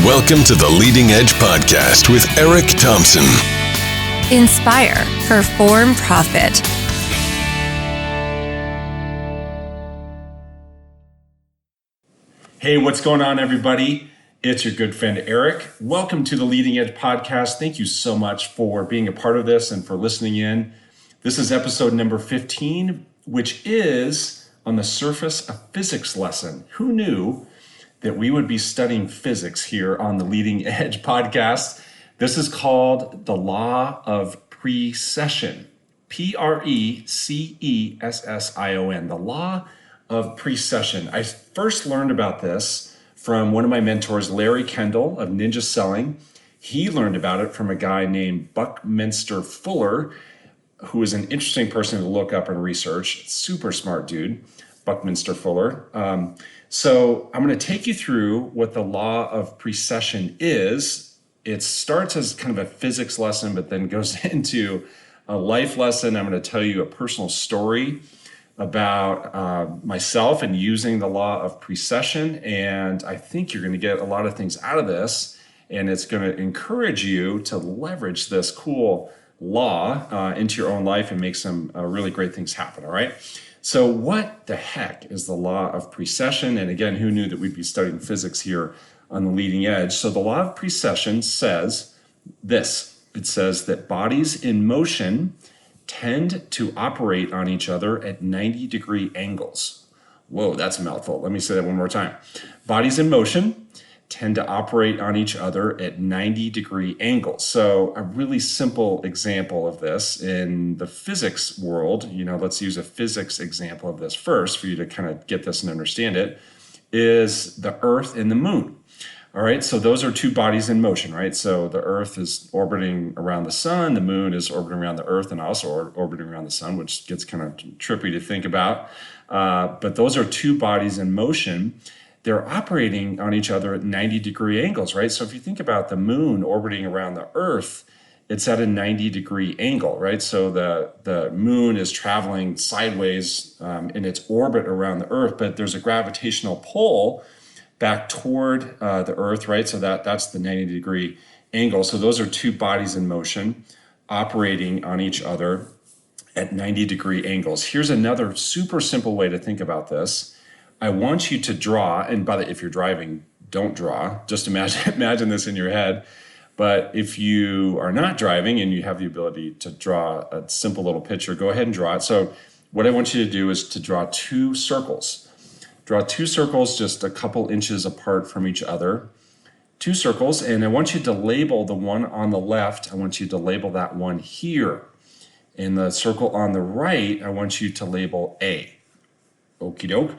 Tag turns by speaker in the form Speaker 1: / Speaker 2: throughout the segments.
Speaker 1: Welcome to the Leading Edge Podcast with Eric Thompson.
Speaker 2: Inspire, perform, profit.
Speaker 3: Hey, what's going on, everybody? It's your good friend, Eric. Welcome to the Leading Edge Podcast. Thank you so much for being a part of this and for listening in. This is episode number 15, which is on the surface a physics lesson. Who knew that we would be studying physics here on the Leading Edge Podcast? This is called the Law of Precession. Precession, the Law of Precession. I first learned about this from one of my mentors, Larry Kendall of Ninja Selling. He learned about it from a guy named Buckminster Fuller, who is an interesting person to look up and research. Super smart dude, Buckminster Fuller. So I'm going to take you through what the law of precession is. It starts as kind of a physics lesson, but then goes into a life lesson. I'm going to tell you a personal story about myself and using the law of precession. And I think you're going to get a lot of things out of this. And it's going to encourage you to leverage this cool law into your own life and make some really great things happen. All right. So what the heck is the law of precession? And again, who knew that we'd be studying physics here on the Leading Edge? So the law of precession says this. It says that bodies in motion tend to operate on each other at 90-degree angles. Whoa, that's a mouthful. Let me say that one more time. Bodies in motion tend to operate on each other at 90-degree angles. So a really simple example of this in the physics world, let's use a physics example of this first for you to kind of get this and understand it, is the Earth and the Moon. All right, so those are two bodies in motion, right? So the Earth is orbiting around the sun, the Moon is orbiting around the Earth and also orbiting around the sun, which gets kind of trippy to think about. But those are two bodies in motion. They're operating on each other at 90-degree angles, right? So if you think about the Moon orbiting around the Earth, it's at a 90-degree angle, right? So the Moon is traveling sideways in its orbit around the Earth, but there's a gravitational pull back toward the Earth, right? So that's the 90-degree angle. So those are two bodies in motion operating on each other at 90-degree angles. Here's another super simple way to think about this. I want you to draw, and by the way, if you're driving, don't draw. Just imagine this in your head. But if you are not driving and you have the ability to draw a simple little picture, go ahead and draw it. So what I want you to do is to draw two circles. Draw two circles just a couple inches apart from each other. Two circles, and I want you to label the one on the left. I want you to label that one here. And the circle on the right, I want you to label A. Okie doke.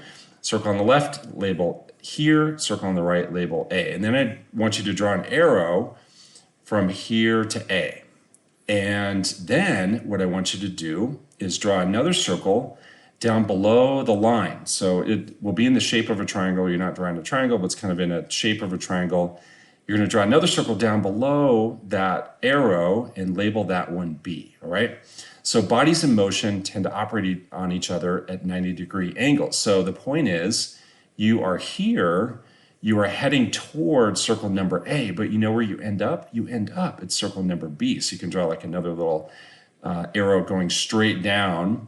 Speaker 3: Circle on the left, label here. Circle on the right, label A. And then I want you to draw an arrow from here to A. And then what I want you to do is draw another circle down below the line. So it will be in the shape of a triangle. You're not drawing a triangle, but it's kind of in a shape of a triangle. You're going to draw another circle down below that arrow and label that one B, all right? So bodies in motion tend to operate on each other at 90-degree angles. So the point is, you are here, you are heading towards circle number A, but you know where you end up? You end up at circle number B. So you can draw like another little arrow going straight down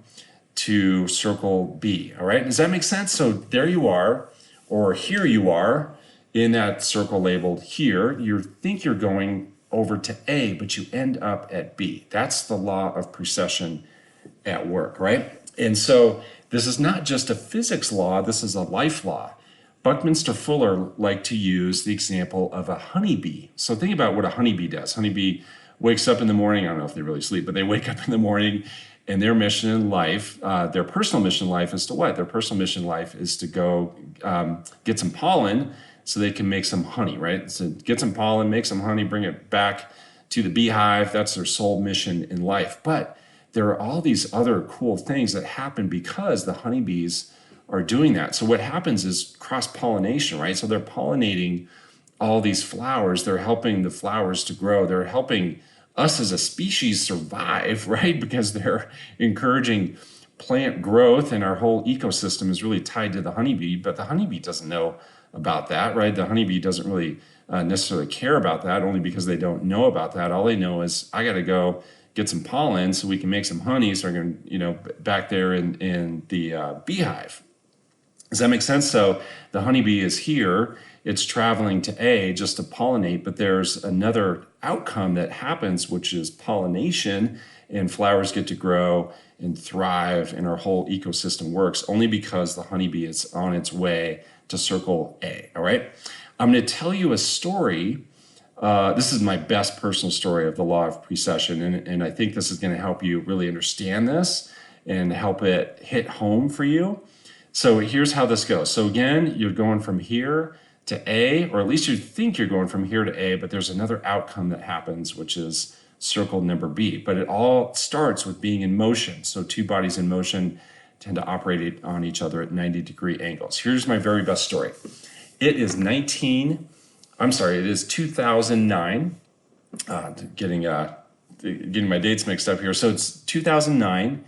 Speaker 3: to circle B, all right? Does that make sense? So there you are, or here you are in that circle labeled here. You think you're going over to A, but you end up at B. That's the law of precession at work, right? And so this is not just a physics law, this is a life law. Buckminster Fuller liked to use the example of a honeybee. So think about what a honeybee does. Honeybee wakes up in the morning, I don't know if they really sleep, but they wake up in the morning and their mission in life, their personal mission in life is to what? Their personal mission in life is to go get some pollen so they can make some honey, right? So get some pollen, make some honey, bring it back to the beehive. That's their sole mission in life. But there are all these other cool things that happen because the honeybees are doing that. So what happens is cross-pollination, right? So they're pollinating all these flowers. They're helping the flowers to grow. They're helping us as a species survive, right? Because they're encouraging plant growth and our whole ecosystem is really tied to the honeybee, but the honeybee doesn't know about that, right? The honeybee doesn't really necessarily care about that, only because they don't know about that. All they know is, I got to go get some pollen so we can make some honey. So I'm going to, back there in the beehive. Does that make sense? So the honeybee is here. It's traveling to A just to pollinate, but there's another outcome that happens, which is pollination, and flowers get to grow and thrive, and our whole ecosystem works only because the honeybee is on its way to circle A. All right. I'm going to tell you a story. This is my best personal story of the law of precession, and I think this is going to help you really understand this and help it hit home for you. So here's how this goes. So again, you're going from here to A, or at least you think you're going from here to A, but there's another outcome that happens, which is circle number B. But it all starts with being in motion. So two bodies in motion tend to operate on each other at 90-degree angles. Here's my very best story. It is 2009. Getting my dates mixed up here. So it's 2009,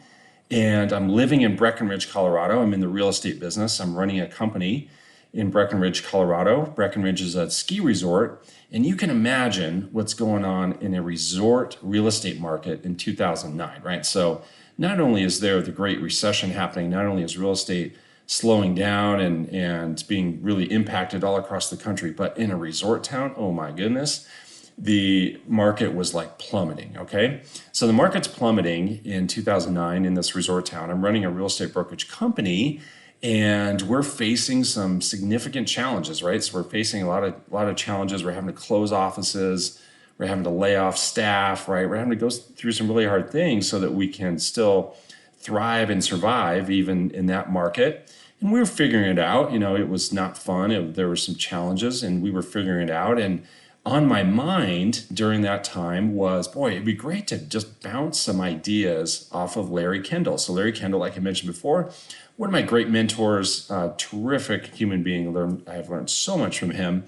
Speaker 3: and I'm living in Breckenridge, Colorado. I'm in the real estate business. I'm running a company in Breckenridge, Colorado. Breckenridge is a ski resort, and you can imagine what's going on in a resort real estate market in 2009, right? So not only is there the Great Recession happening, not only is real estate slowing down and being really impacted all across the country, but in a resort town, oh my goodness, the market was like plummeting, okay? So the market's plummeting in 2009 in this resort town. I'm running a real estate brokerage company, and we're facing some significant challenges, right? So we're facing a lot of challenges. We're having to close offices. We're having to lay off staff, right? We're having to go through some really hard things so that we can still thrive and survive even in that market. And we were figuring it out. It was not fun. There were some challenges, and we were figuring it out. And on my mind during that time was, boy, it'd be great to just bounce some ideas off of Larry Kendall. So Larry Kendall, like I mentioned before, one of my great mentors, terrific human being. I've learned so much from him.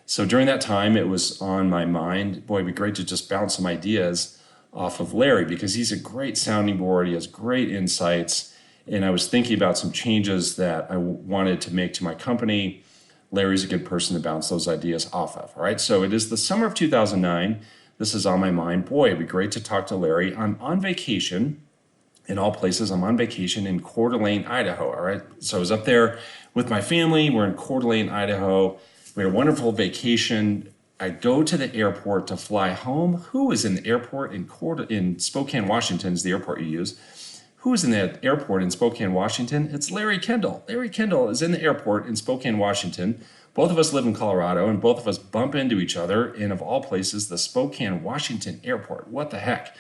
Speaker 3: So during that time, it was on my mind, boy, it'd be great to just bounce some ideas off of Larry, because he's a great sounding board. He has great insights. And I was thinking about some changes that I wanted to make to my company. Larry's a good person to bounce those ideas off of. All right. So it is the summer of 2009. This is on my mind. Boy, it'd be great to talk to Larry. I'm on vacation. In all places, I'm on vacation in Coeur d'Alene, Idaho. All right. So I was up there with my family. We're in Coeur d'Alene, Idaho. We had a wonderful vacation. I go to the airport to fly home. Who is in the airport in Spokane, Washington is the airport you use. Who is in the airport in Spokane, Washington? It's Larry Kendall. Larry Kendall is in the airport in Spokane, Washington. Both of us live in Colorado, and both of us bump into each other in, of all places, the Spokane, Washington airport. What the heck?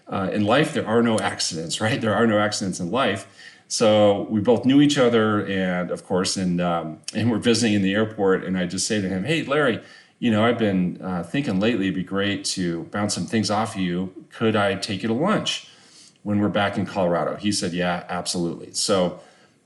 Speaker 3: In life, there are no accidents, right? There are no accidents in life. So we both knew each other, and of course, and we're visiting in the airport, and I just say to him, hey, Larry, I've been thinking lately it'd be great to bounce some things off of you. Could I take you to lunch when we're back in Colorado? He said, yeah, absolutely. So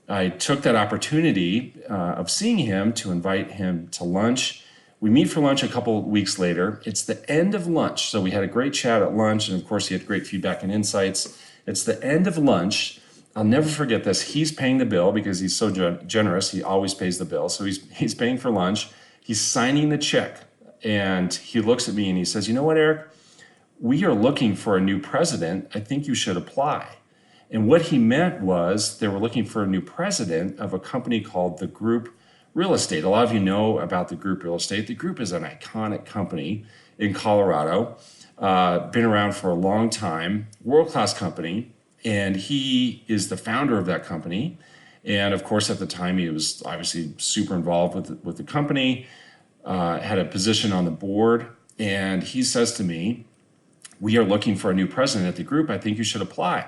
Speaker 3: I took that opportunity of seeing him to invite him to lunch. We meet for lunch a couple of weeks later. It's the end of lunch. So we had a great chat at lunch, and of course he had great feedback and insights. It's the end of lunch. I'll never forget this. He's paying the bill because he's so generous. He always pays the bill. So he's paying for lunch. He's signing the check, and he looks at me and he says, you know what, Eric? We are looking for a new president. I think you should apply. And what he meant was they were looking for a new president of a company called The Group Real Estate. A lot of you know about The Group Real Estate. The Group is an iconic company in Colorado, been around for a long time, world-class company, and he is the founder of that company. And of course, at the time, he was obviously super involved with the company, had a position on the board, and he says to me, we are looking for a new president at the group. I think you should apply.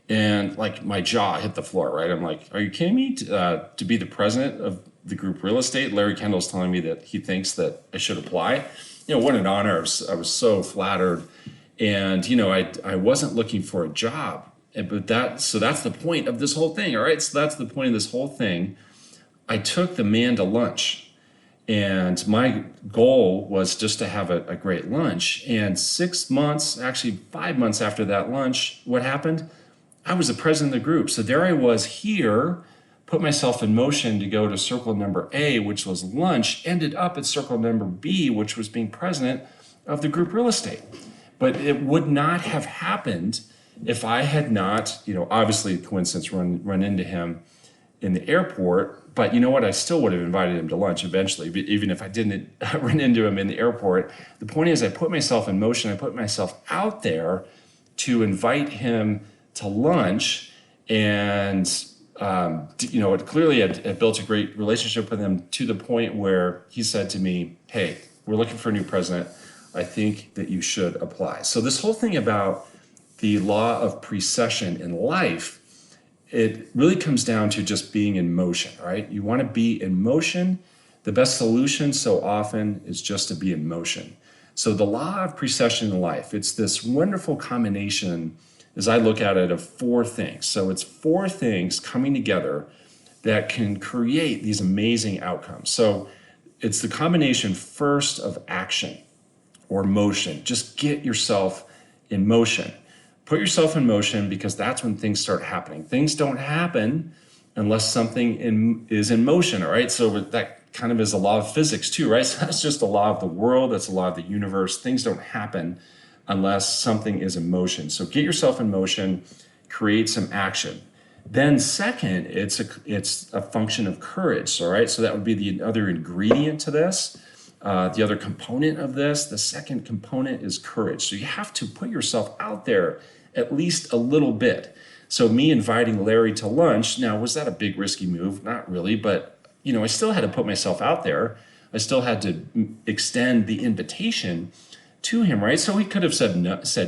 Speaker 3: And like my jaw hit the floor, right? I'm like, are you kidding me? To be the president of The Group Real Estate? Larry Kendall's telling me that he thinks that I should apply. What an honor. I was so flattered. And, I wasn't looking for a job. But that's the point of this whole thing. All right. So that's the point of this whole thing. I took the man to lunch, and my goal was just to have a great lunch. And 6 months, actually 5 months after that lunch, what happened? I was the president of the group. So there I was here, put myself in motion to go to circle number A, which was lunch, ended up at circle number B, which was being president of the group real estate. But it would not have happened if I had not, obviously coincidence, run into him in the airport. But you know what? I still would have invited him to lunch eventually, but even if I didn't run into him in the airport. The point is, I put myself in motion. I put myself out there to invite him to lunch. And, clearly I built a great relationship with him to the point where he said to me, hey, we're looking for a new president. I think that you should apply. So this whole thing about the law of precession in life, it really comes down to just being in motion, right? You want to be in motion. The best solution so often is just to be in motion. So the law of precession in life, it's this wonderful combination, as I look at it, of four things. So it's four things coming together that can create these amazing outcomes. So it's the combination first of action or motion. Just get yourself in motion. Put yourself in motion, because that's when things start happening. Things don't happen unless something is in motion, all right? So that kind of is a law of physics too, right? So that's just a law of the world. That's a law of the universe. Things don't happen unless something is in motion. So get yourself in motion, create some action. Then second, it's a function of courage, all right? So that would be the other ingredient to this. The other component of this, the second component, is courage. So you have to put yourself out there at least a little bit. So me inviting Larry to lunch, now, was that a big risky move? Not really, but I still had to put myself out there. I still had to extend the invitation to him, right? So he could have said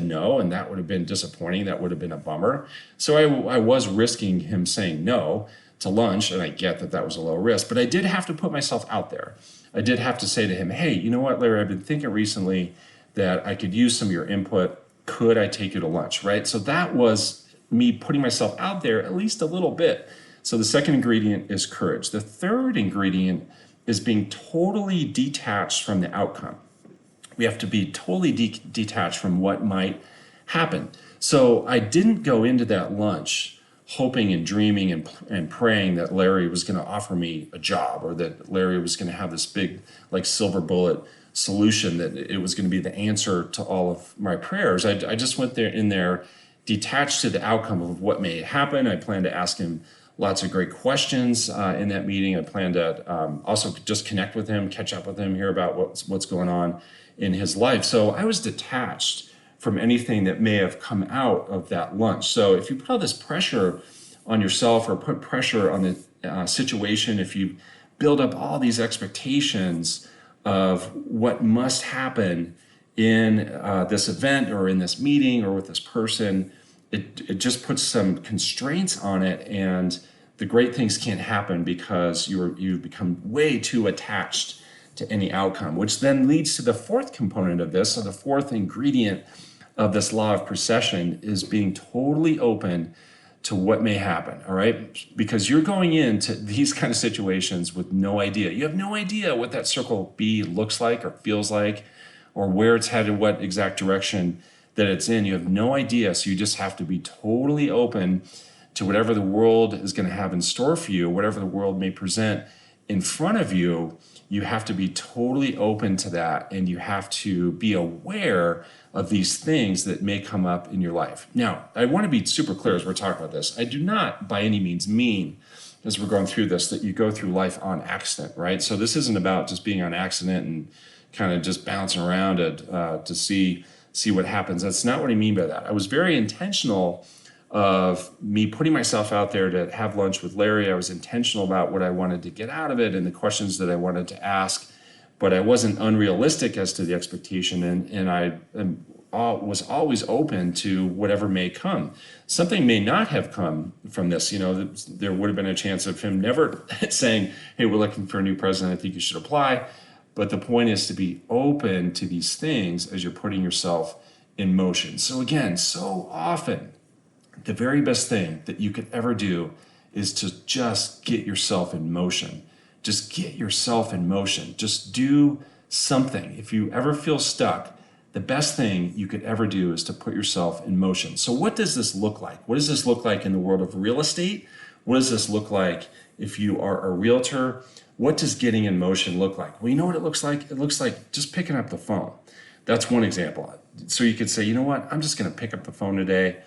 Speaker 3: no, and that would have been disappointing. That would have been a bummer. So I was risking him saying no to lunch, and I get that that was a low risk, but I did have to put myself out there. I did have to say to him, hey, you know what, Larry, I've been thinking recently that I could use some of your input. Could I take you to lunch, right? So that was me putting myself out there at least a little bit. So the second ingredient is courage. The third ingredient is being totally detached from the outcome. We have to be totally detached from what might happen. So I didn't go into that lunch hoping and dreaming and praying that Larry was going to offer me a job, or that Larry was going to have this big, like, silver bullet solution, that it was going to be the answer to all of my prayers. I just went in there detached to the outcome of what may happen. I planned to ask him lots of great questions in that meeting. I planned to also just connect with him, catch up with him, hear about what's going on in his life. So I was detached from anything that may have come out of that lunch. So if you put all this pressure on yourself, or put pressure on the situation, if you build up all these expectations of what must happen in this event, or in this meeting, or with this person, it just puts some constraints on it, and the great things can't happen because you've become way too attached to any outcome, which then leads to the fourth component of this. So the fourth ingredient of this law of precession is being totally open to what may happen, all right? Because you're going into these kind of situations with no idea. You have no idea what that circle B looks like or feels like, or where it's headed, what exact direction that it's in. You have no idea, so you just have to be totally open to whatever the world is going to have in store for you, whatever the world may present in front of you. You have to be totally open to that, and you have to be aware of these things that may come up in your life. Now, I want to be super clear as we're talking about this. I do not by any means mean, as we're going through this, that you go through life on accident, right? So this isn't about just being on accident and kind of just bouncing around to see what happens. That's not what I mean by that. I was very intentional of me putting myself out there to have lunch with Larry. I was intentional about what I wanted to get out of it and the questions that I wanted to ask, but I wasn't unrealistic as to the expectation, and I was always open to whatever may come. Something may not have come from this. There would have been a chance of him never saying, hey, we're looking for a new president, I think you should apply. But the point is to be open to these things as you're putting yourself in motion. So again, so often, the very best thing that you could ever do is to just get yourself in motion. Just get yourself in motion. Just do something. If you ever feel stuck, the best thing you could ever do is to put yourself in motion. So what does this look like? What does this look like in the world of real estate? What does this look like if you are a realtor? What does getting in motion look like? Well, you know what it looks like? It looks like just picking up the phone. That's one example. So you could say, you know what? I'm just going to pick up the phone today.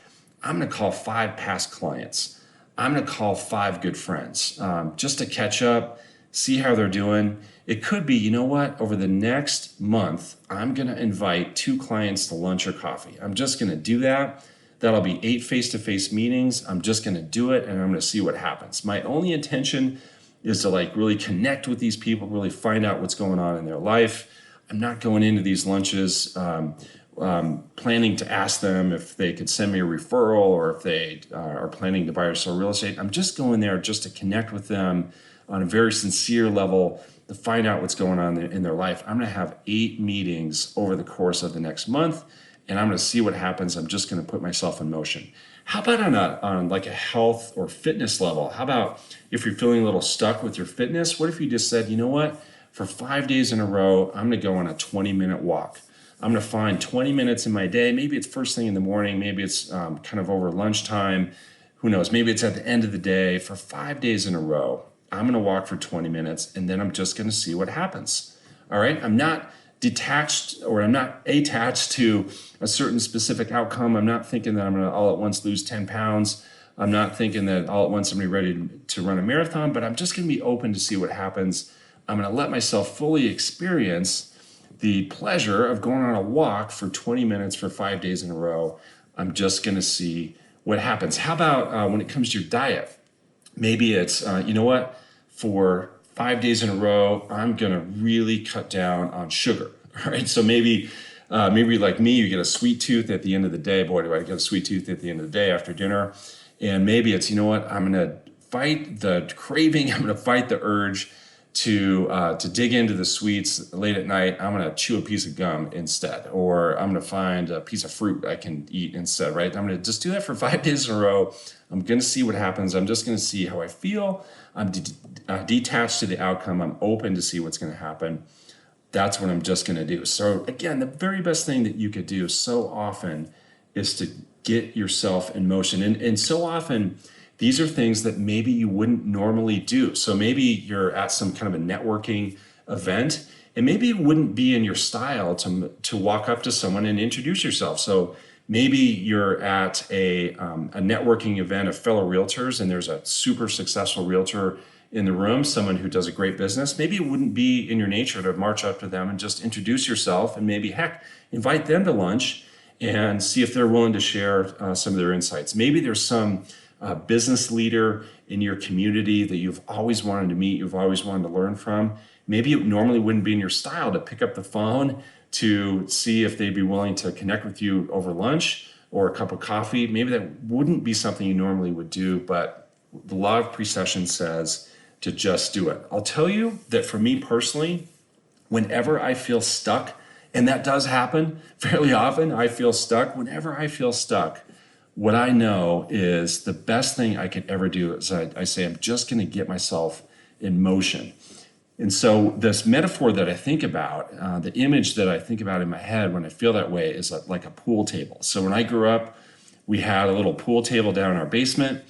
Speaker 3: I'm going to call 5 past clients. I'm going to call 5 good friends just to catch up, see how they're doing. It could be, you know what? Over the next month, I'm going to invite 2 clients to lunch or coffee. I'm just going to do that. That'll be 8 face-to-face meetings. I'm just going to do it, and I'm going to see what happens. My only intention is to really connect with these people, really find out what's going on in their life. I'm not going into these lunches planning to ask them if they could send me a referral or if they are planning to buy or sell real estate. I'm just going there just to connect with them on a very sincere level to find out what's going on in their life. I'm going to have 8 meetings over the course of the next month, and I'm going to see what happens. I'm just going to put myself in motion. How about on a health or fitness level? How about if you're feeling a little stuck with your fitness? What if you just said, you know what? For 5 days in a row, I'm going to go on a 20-minute walk. I'm going to find 20 minutes in my day. Maybe it's first thing in the morning. Maybe it's kind of over lunchtime. Who knows? Maybe it's at the end of the day. For 5 days in a row, I'm going to walk for 20 minutes, and then I'm just going to see what happens. All right? I'm not detached or I'm not attached to a certain specific outcome. I'm not thinking that I'm going to all at once lose 10 pounds. I'm not thinking that all at once I'm ready to run a marathon, but I'm just going to be open to see what happens. I'm going to let myself fully experience the pleasure of going on a walk for 20 minutes for 5 days in a row. I'm just going to see what happens. How about when it comes to your diet? Maybe it's, you know what, for 5 days in a row, I'm going to really cut down on sugar. All right. So maybe like me, you get a sweet tooth at the end of the day. Boy, do I get a sweet tooth at the end of the day after dinner. And maybe it's, you know what, I'm going to fight the craving. I'm going to fight the urge to dig into the sweets late at night. I'm going to chew a piece of gum instead, or I'm going to find a piece of fruit I can eat instead, right? I'm going to just do that for 5 days in a row. I'm going to see what happens. I'm just going to see how I feel. I'm detached to the outcome. I'm open to see what's going to happen. That's what I'm just going to do. So again, the very best thing that you could do so often is to get yourself in motion. And so often, these are things that maybe you wouldn't normally do. So maybe you're at some kind of a networking event, and maybe it wouldn't be in your style to walk up to someone and introduce yourself. So maybe you're at a networking event of fellow realtors, and there's a super successful realtor in the room, someone who does a great business. Maybe it wouldn't be in your nature to march up to them and just introduce yourself, and maybe, heck, invite them to lunch and see if they're willing to share some of their insights. Maybe there's some business leader in your community that you've always wanted to meet, you've always wanted to learn from. Maybe it normally wouldn't be in your style to pick up the phone to see if they'd be willing to connect with you over lunch or a cup of coffee. Maybe that wouldn't be something you normally would do, but the law of precession says to just do it. I'll tell you that for me personally, whenever I feel stuck, and that does happen fairly often, I feel stuck. Whenever I feel stuck, what I know is the best thing I could ever do is I say, I'm just going to get myself in motion. And so this metaphor that I think about, the image that I think about in my head when I feel that way is like a pool table. So when I grew up, we had a little pool table down in our basement,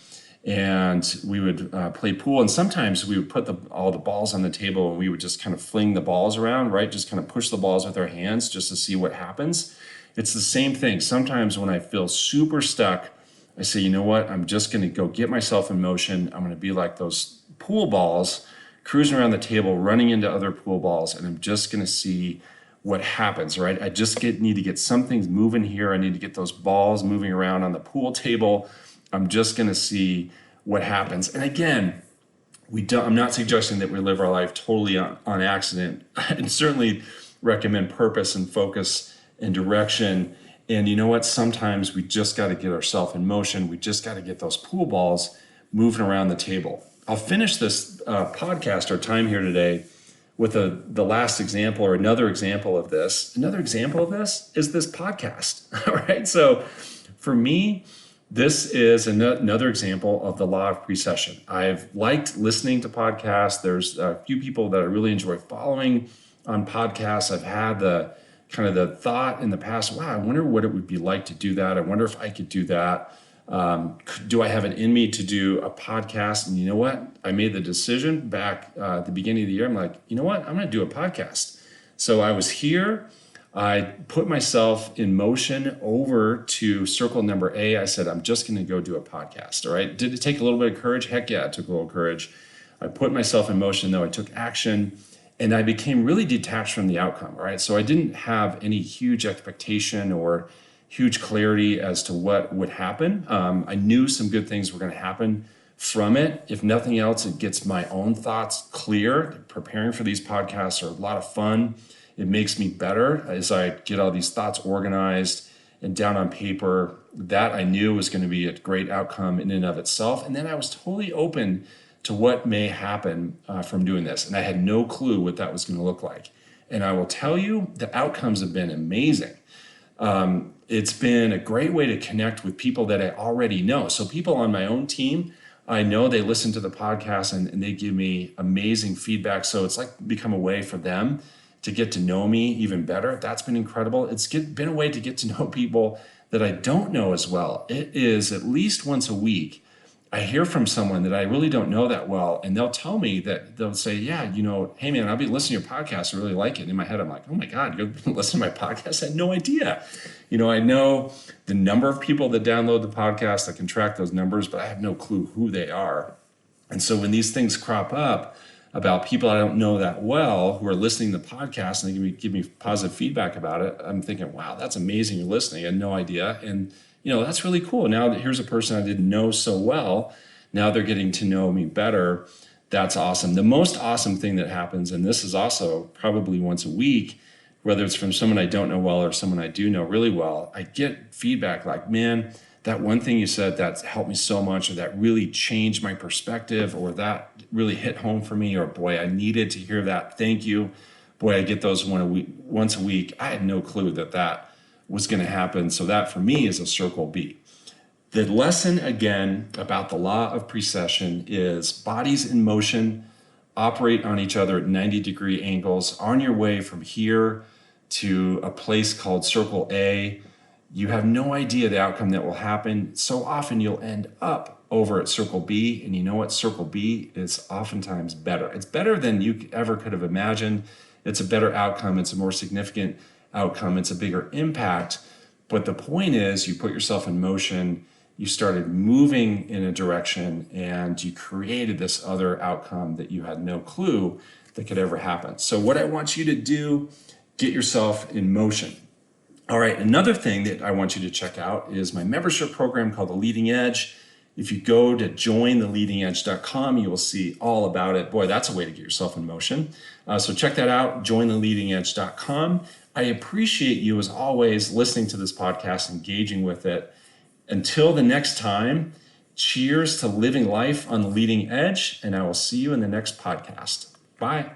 Speaker 3: and we would play pool. And sometimes we would put all the balls on the table, and we would just kind of fling the balls around, right? Just kind of push the balls with our hands just to see what happens. It's the same thing. Sometimes when I feel super stuck, I say, you know what? I'm just going to go get myself in motion. I'm going to be like those pool balls, cruising around the table, running into other pool balls, and I'm just going to see what happens, right? I just need to get something moving here. I need to get those balls moving around on the pool table. I'm just going to see what happens. And again, I'm not suggesting that we live our life totally on accident. I certainly recommend purpose and focus and direction. And you know what? Sometimes we just got to get ourselves in motion. We just got to get those pool balls moving around the table. I'll finish this podcast, our time here today, with the last example or another example of this. Another example of this is this podcast. All right. So for me, this is another example of the law of precession. I've liked listening to podcasts. There's a few people that I really enjoy following on podcasts. I've had the kind of the thought in the past, wow, I wonder what it would be like to do that. I wonder if I could do that. Do I have it in me to do a podcast? And you know what? I made the decision back at the beginning of the year. I'm like, you know what? I'm going to do a podcast. So I was here. I put myself in motion over to circle number A. I said, I'm just going to go do a podcast. All right. Did it take a little bit of courage? Heck yeah, it took a little courage. I put myself in motion, though. I took action and I became really detached from the outcome. All right. So I didn't have any huge expectation or huge clarity as to what would happen. I knew some good things were going to happen from it. If nothing else, it gets my own thoughts clear. Preparing for these podcasts are a lot of fun. It makes me better as I get all these thoughts organized and down on paper. That I knew was going to be a great outcome in and of itself. And then I was totally open to what may happen from doing this. And I had no clue what that was going to look like. And I will tell you, the outcomes have been amazing. It's been a great way to connect with people that I already know. So people on my own team, I know they listen to the podcast and they give me amazing feedback. So it's like become a way for them to get to know me even better. That's been incredible. It's been a way to get to know people that I don't know as well. It is at least once a week, I hear from someone that I really don't know that well, and they'll tell me that they'll say, yeah, hey man, I'll be listening to your podcast. I really like it. And in my head, I'm like, oh my God, you're listening to my podcast? I had no idea. I know the number of people that download the podcast. I can track those numbers, but I have no clue who they are. And so when these things crop up about people I don't know that well who are listening to the podcast and they give me positive feedback about it, I'm thinking, wow, that's amazing. You're listening. I had no idea. And that's really cool. Now that here's a person I didn't know so well. Now they're getting to know me better. That's awesome. The most awesome thing that happens, and this is also probably once a week, whether it's from someone I don't know well or someone I do know really well, I get feedback like, man, that one thing you said that helped me so much, or that really changed my perspective, or that really hit home for me, or boy, I needed to hear that. Thank you. Boy, I get those once a week. I had no clue that was going to happen. So that for me is a circle B. The lesson again about the law of precession is bodies in motion operate on each other at 90-degree angles. On your way from here to a place called circle A, you have no idea the outcome that will happen. So often you'll end up over at circle B, and you know what? Circle B is oftentimes better. It's better than you ever could have imagined. It's a better outcome. It's a more significant outcome. It's a bigger impact. But the point is, you put yourself in motion, you started moving in a direction, and you created this other outcome that you had no clue that could ever happen. So what I want you to do, get yourself in motion. All right, another thing that I want you to check out is my membership program called The Leading Edge. If you go to jointheleadingedge.com, you will see all about it. Boy, that's a way to get yourself in motion. So check that out, jointheleadingedge.com. I appreciate you, as always, listening to this podcast, engaging with it. Until the next time, cheers to living life on the leading edge, and I will see you in the next podcast. Bye.